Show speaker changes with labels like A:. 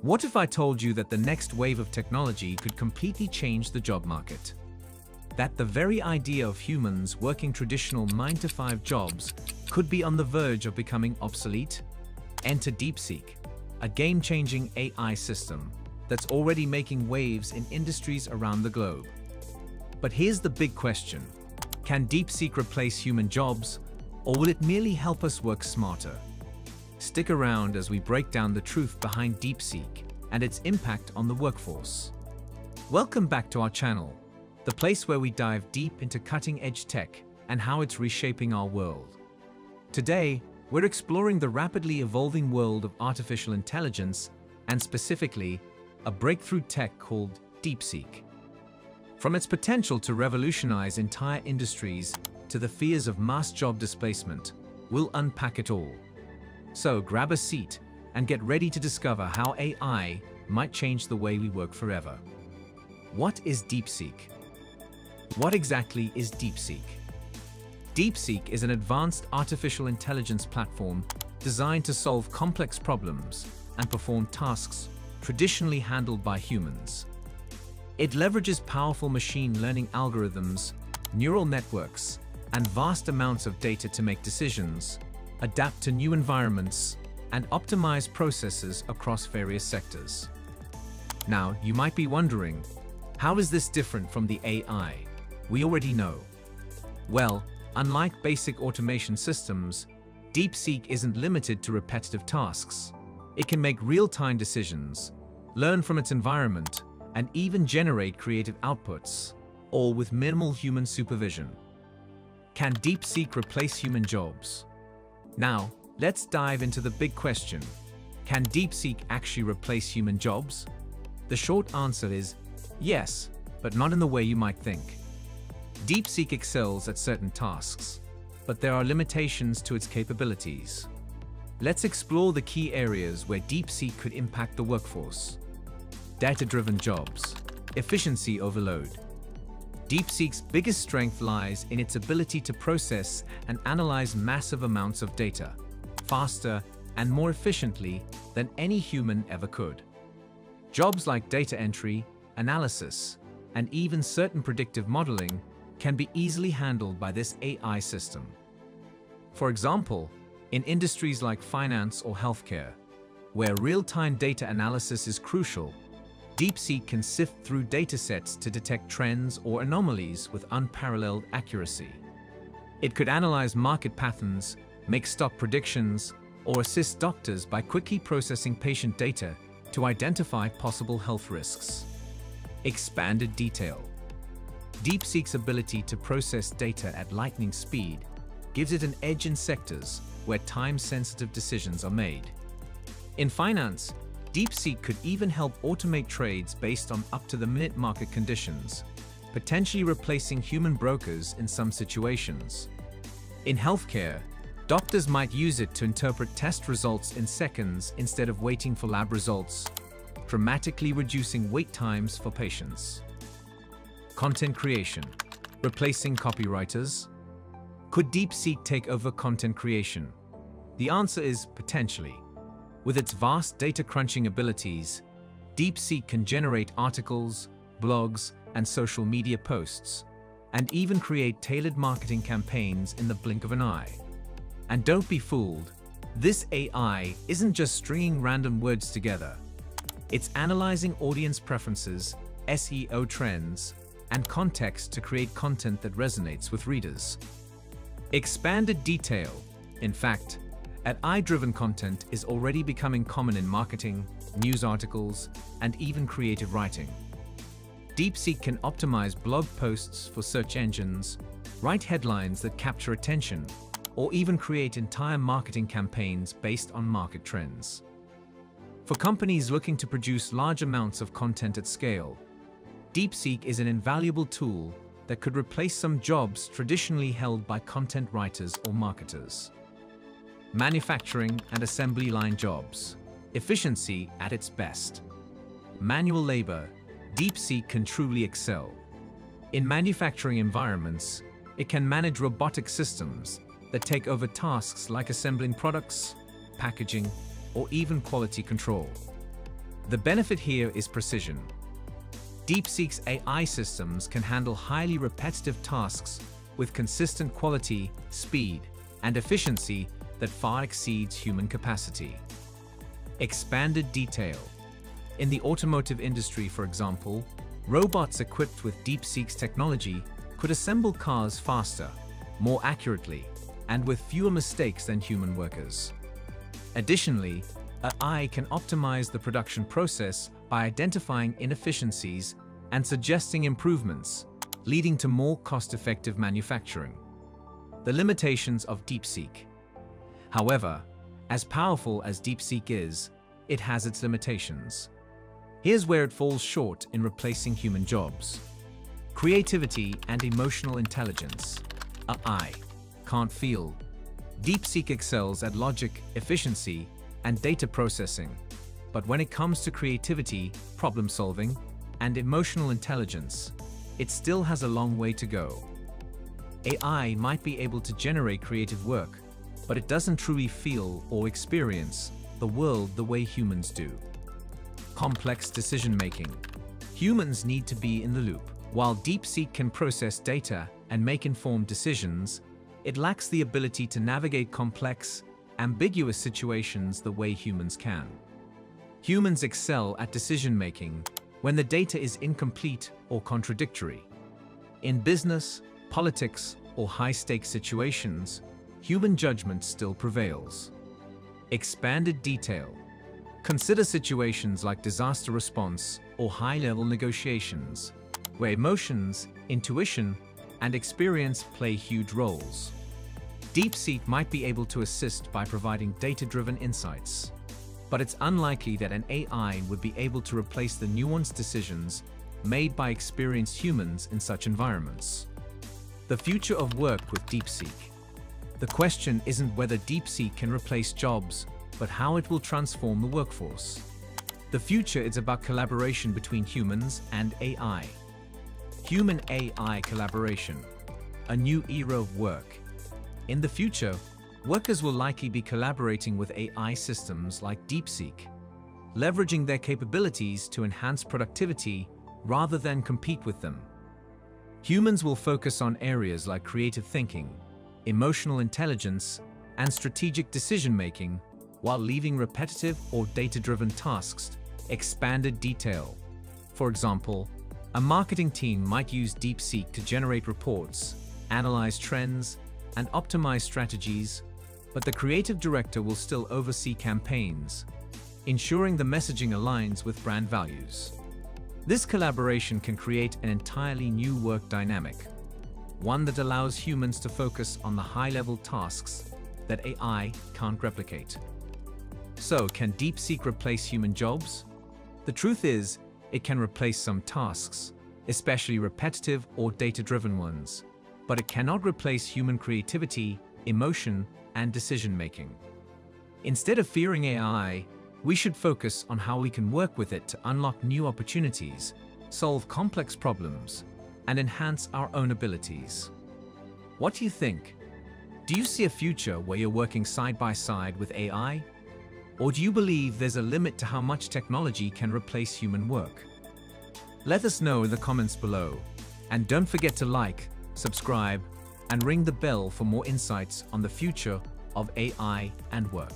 A: What if I told you that the next wave of technology could completely change the job market? That the very idea of humans working traditional 9-to-5 jobs could be on the verge of becoming obsolete? Enter DeepSeek, a game-changing AI system that's already making waves in industries around the globe. But here's the big question. Can DeepSeek replace human jobs, or will it merely help us work smarter? Stick around as we break down the truth behind DeepSeek and its impact on the workforce. Welcome back to our channel, the place where we dive deep into cutting-edge tech and how it's reshaping our world. Today, we're exploring the rapidly evolving world of artificial intelligence and specifically a breakthrough tech called DeepSeek. From its potential to revolutionize entire industries to the fears of mass job displacement, we'll unpack it all. So grab a seat and get ready to discover how AI might change the way we work forever. What is DeepSeek? What exactly is DeepSeek? DeepSeek is an advanced artificial intelligence platform designed to solve complex problems and perform tasks traditionally handled by humans. It leverages powerful machine learning algorithms, neural networks, and vast amounts of data to make decisions, adapt to new environments, and optimize processes across various sectors. Now, you might be wondering, how is this different from the AI we already know? Well, unlike basic automation systems, DeepSeek isn't limited to repetitive tasks. It can make real-time decisions, learn from its environment, and even generate creative outputs, all with minimal human supervision. Can DeepSeek replace human jobs? Now, let's dive into the big question. Can DeepSeek actually replace human jobs? The short answer is yes, but not in the way you might think. DeepSeek excels at certain tasks, but there are limitations to its capabilities. Let's explore the key areas where DeepSeek could impact the workforce. Data-driven jobs, efficiency overload. DeepSeek's biggest strength lies in its ability to process and analyze massive amounts of data, faster and more efficiently than any human ever could. Jobs like data entry, analysis, and even certain predictive modeling can be easily handled by this AI system. For example, in industries like finance or healthcare, where real-time data analysis is crucial, DeepSeek can sift through datasets to detect trends or anomalies with unparalleled accuracy. It could analyze market patterns, make stock predictions, or assist doctors by quickly processing patient data to identify possible health risks. Expanded detail. DeepSeek's ability to process data at lightning speed gives it an edge in sectors where time-sensitive decisions are made. In finance, DeepSeek could even help automate trades based on up-to-the-minute market conditions, potentially replacing human brokers in some situations. In healthcare, doctors might use it to interpret test results in seconds instead of waiting for lab results, dramatically reducing wait times for patients. Content creation. Replacing copywriters? Could DeepSeek take over content creation? The answer is potentially. With its vast data crunching abilities, DeepSeek can generate articles, blogs, and social media posts, and even create tailored marketing campaigns in the blink of an eye. And don't be fooled, this AI isn't just stringing random words together. It's analyzing audience preferences, SEO trends, and context to create content that resonates with readers. Expanded detail. In fact, AI-driven content is already becoming common in marketing, news articles, and even creative writing. DeepSeek can optimize blog posts for search engines, write headlines that capture attention, or even create entire marketing campaigns based on market trends. For companies looking to produce large amounts of content at scale, DeepSeek is an invaluable tool that could replace some jobs traditionally held by content writers or marketers. Manufacturing and assembly line jobs. Efficiency at its best. Manual labor. DeepSeek can truly excel. In manufacturing environments, it can manage robotic systems that take over tasks like assembling products, packaging, or even quality control. The benefit here is precision. DeepSeek's AI systems can handle highly repetitive tasks with consistent quality, speed, and efficiency that far exceeds human capacity. Expanded detail. In the automotive industry, for example, robots equipped with DeepSeek's technology could assemble cars faster, more accurately, and with fewer mistakes than human workers. Additionally, AI can optimize the production process by identifying inefficiencies and suggesting improvements, leading to more cost-effective manufacturing. The limitations of DeepSeek. However, as powerful as DeepSeek is, it has its limitations. Here's where it falls short in replacing human jobs. Creativity and emotional intelligence. AI can't feel. DeepSeek excels at logic, efficiency, and data processing. But when it comes to creativity, problem-solving, and emotional intelligence, it still has a long way to go. AI might be able to generate creative work, but it doesn't truly feel or experience the world the way humans do. Complex decision-making. Humans need to be in the loop. While DeepSeek can process data and make informed decisions, it lacks the ability to navigate complex, ambiguous situations the way humans can. Humans excel at decision-making when the data is incomplete or contradictory. In business, politics, or high-stakes situations, human judgment still prevails. Expanded detail. Consider situations like disaster response or high-level negotiations, where emotions, intuition, and experience play huge roles. DeepSeek might be able to assist by providing data-driven insights, but it's unlikely that an AI would be able to replace the nuanced decisions made by experienced humans in such environments. The future of work with DeepSeek. The question isn't whether DeepSeek can replace jobs, but how it will transform the workforce. The future is about collaboration between humans and AI. Human-AI collaboration, a new era of work. In the future, workers will likely be collaborating with AI systems like DeepSeek, leveraging their capabilities to enhance productivity rather than compete with them. Humans will focus on areas like creative thinking, emotional intelligence, and strategic decision-making, while leaving repetitive or data-driven tasks expanded detail. For example, a marketing team might use DeepSeek to generate reports, analyze trends, and optimize strategies, but the creative director will still oversee campaigns, ensuring the messaging aligns with brand values. This collaboration can create an entirely new work dynamic, one that allows humans to focus on the high-level tasks that AI can't replicate. So, can DeepSeek replace human jobs? The truth is, it can replace some tasks, especially repetitive or data-driven ones, but it cannot replace human creativity, emotion, and decision-making. Instead of fearing AI, we should focus on how we can work with it to unlock new opportunities, solve complex problems, and enhance our own abilities. What do you think? Do you see a future where you're working side by side with AI? Or do you believe there's a limit to how much technology can replace human work? Let us know in the comments below. And don't forget to like, subscribe, and ring the bell for more insights on the future of AI and work.